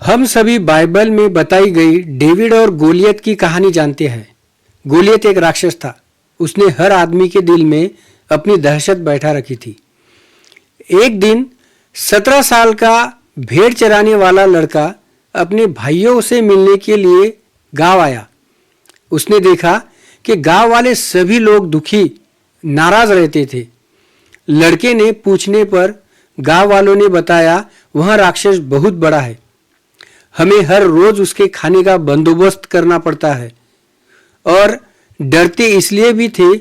हम सभी बाइबल में बताई गई डेविड और गोलियत की कहानी जानते हैं। गोलियत एक राक्षस था। उसने हर आदमी के दिल में अपनी दहशत बैठा रखी थी। एक दिन 17 साल का भेड़ चराने वाला लड़का अपने भाइयों से मिलने के लिए गांव आया। उसने देखा कि गांव वाले सभी लोग दुखी, नाराज रहते थे। लड़के ने पूछने पर गांव वालों ने बताया, वह राक्षस बहुत बड़ा है, हमें हर रोज उसके खाने का बंदोबस्त करना पड़ता है। और डरते इसलिए भी थे,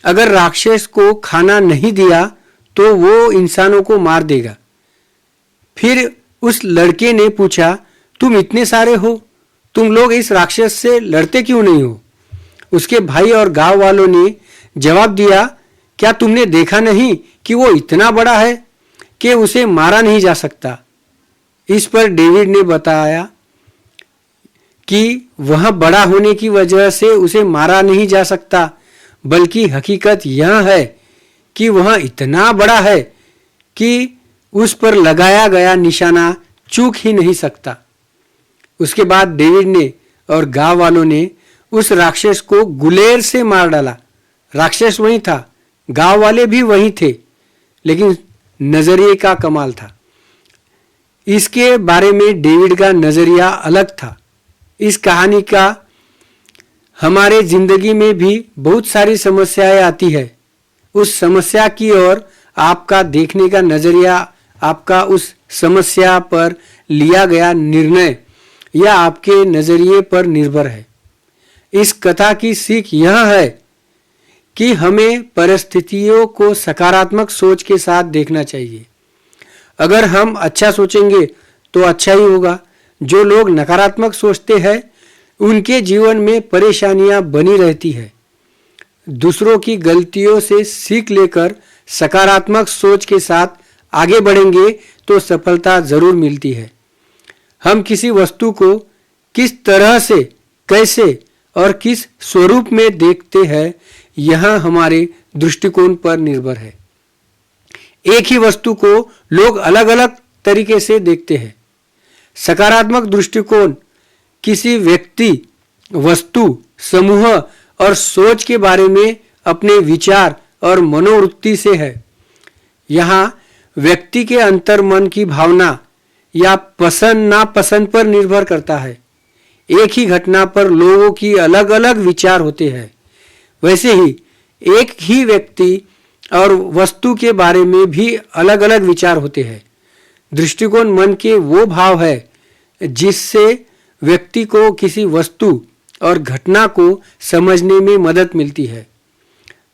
अगर राक्षस को खाना नहीं दिया तो वो इंसानों को मार देगा। फिर उस लड़के ने पूछा, तुम इतने सारे हो, तुम लोग इस राक्षस से लड़ते क्यों नहीं हो? उसके भाई और गांव वालों ने जवाब दिया, क्या तुमने देखा नहीं कि वो इतना बड़ा है कि उसे मारा नहीं जा सकता? इस पर डेविड ने बताया कि वह बड़ा होने की वजह से उसे मारा नहीं जा सकता, बल्कि हकीकत यह है कि वह इतना बड़ा है कि उस पर लगाया गया निशाना चूक ही नहीं सकता। उसके बाद डेविड ने और गांव वालों ने उस राक्षस को गुलेर से मार डाला। राक्षस वही था, गांव वाले भी वही थे, लेकिन नजरिए का कमाल था। इसके बारे में डेविड का नजरिया अलग था। इस कहानी का हमारे जिंदगी में भी बहुत सारी समस्याएं आती है। उस समस्या की ओर आपका देखने का नजरिया, आपका उस समस्या पर लिया गया निर्णय या आपके नजरिए पर निर्भर है। इस कथा की सीख यह है कि हमें परिस्थितियों को सकारात्मक सोच के साथ देखना चाहिए। अगर हम अच्छा सोचेंगे तो अच्छा ही होगा। जो लोग नकारात्मक सोचते हैं उनके जीवन में परेशानियां बनी रहती है। दूसरों की गलतियों से सीख लेकर सकारात्मक सोच के साथ आगे बढ़ेंगे तो सफलता जरूर मिलती है। हम किसी वस्तु को किस तरह से, कैसे और किस स्वरूप में देखते हैं, यह हमारे दृष्टिकोण पर निर्भर है। एक ही वस्तु को लोग अलग अलग तरीके से देखते हैं। सकारात्मक दृष्टिकोण किसी व्यक्ति, वस्तु, समूह और सोच के बारे में अपने विचार और मनोवृत्ति से है। यहाँ व्यक्ति के अंतर्मन की भावना या पसंद नापसंद पर निर्भर करता है। एक ही घटना पर लोगों की अलग अलग विचार होते हैं। वैसे ही एक ही व्यक्ति और वस्तु के बारे में भी अलग अलग विचार होते हैं। दृष्टिकोण मन के वो भाव है जिससे व्यक्ति को किसी वस्तु और घटना को समझने में मदद मिलती है।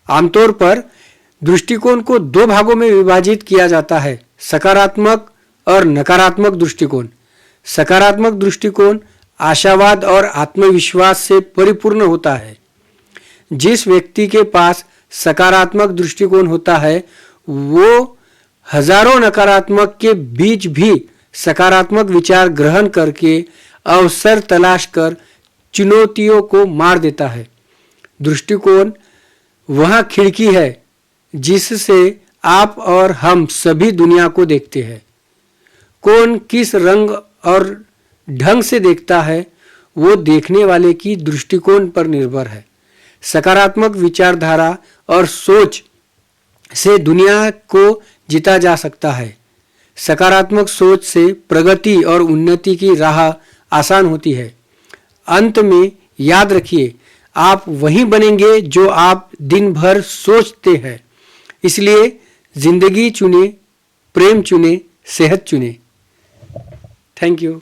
आमतौर पर दृष्टिकोण को दो भागों में विभाजित किया जाता है, सकारात्मक और नकारात्मक दृष्टिकोण। सकारात्मक दृष्टिकोण आशावाद और आत्मविश्वास से परिपूर्ण होता है। जिस व्यक्ति के पास सकारात्मक दृष्टिकोण होता है वो हजारों नकारात्मक के बीच भी सकारात्मक विचार ग्रहण करके अवसर तलाश कर चुनौतियों को मार देता है। दृष्टिकोण वह खिड़की है जिससे आप और हम सभी दुनिया को देखते हैं। कौन किस रंग और ढंग से देखता है वो देखने वाले की दृष्टिकोण पर निर्भर है। सकारात्मक विचारधारा और सोच से दुनिया को जीता जा सकता है। सकारात्मक सोच से प्रगति और उन्नति की राह आसान होती है। अंत में याद रखिए, आप वही बनेंगे जो आप दिन भर सोचते हैं। इसलिए जिंदगी चुने, प्रेम चुने, सेहत चुने। Thank you.